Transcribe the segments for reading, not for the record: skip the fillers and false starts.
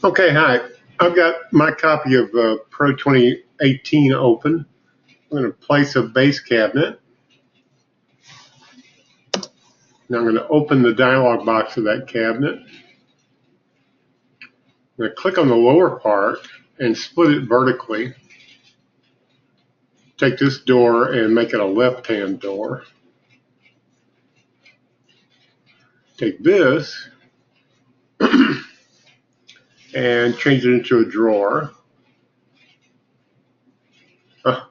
Okay, hi. I've got my copy of Pro 2018 open. I'm going to place a base cabinet. Now I'm going to open the dialog box of that cabinet. I'm going to click on the lower part and split it vertically. Take this door and make it a left-hand door. Take this and change it into a drawer. That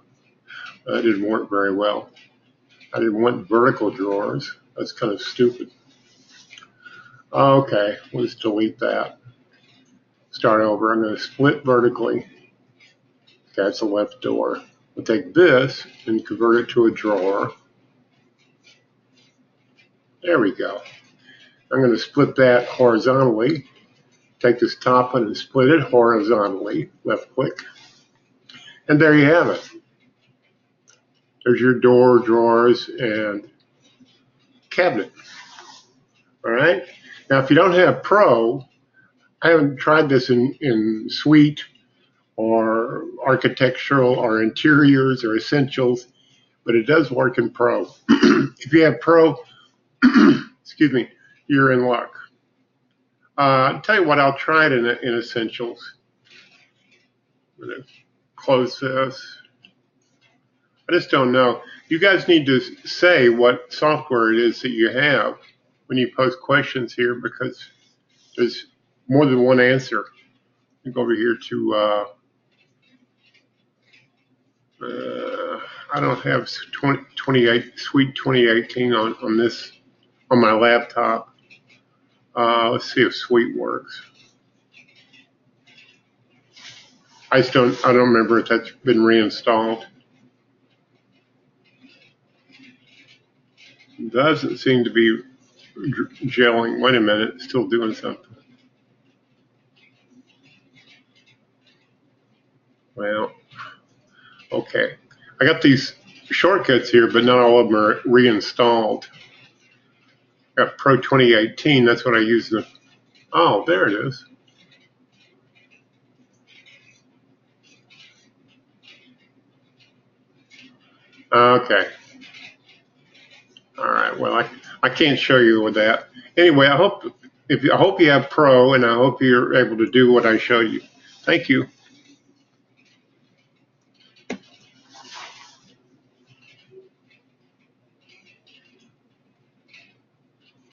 didn't work very well. I didn't want vertical drawers. That's kind of stupid. Okay, let's delete that. Start over. I'm going to split vertically. That's a left door. We'll take this and convert it to a drawer. There we go. I'm going to split that horizontally. Take this top one and split it horizontally. Left click. And there you have it. There's your door, drawers, and cabinet. All right. Now, if you don't have Pro, I haven't tried this in Suite or architectural or interiors or essentials, but it does work in Pro. If you have Pro, excuse me, you're in luck. I'll tell you what, I'll try it in essentials. I'm going to close this. I just don't know. You guys need to say what software it is that you have when you post questions here, because there's more than one answer. You go over here to, I don't have Suite 2018 on this, on my laptop. Let's see if Suite works. I don't remember if that's been reinstalled. It doesn't seem to be gelling. Wait a minute, it's still doing something. Well, okay. I got these shortcuts here, but not all of them are reinstalled. I got Pro 2018, that's what I use. Oh, there it is. Okay. All right. Well, I can't show you with that. Anyway, I hope you have Pro, and I hope you're able to do what I showed you. Thank you.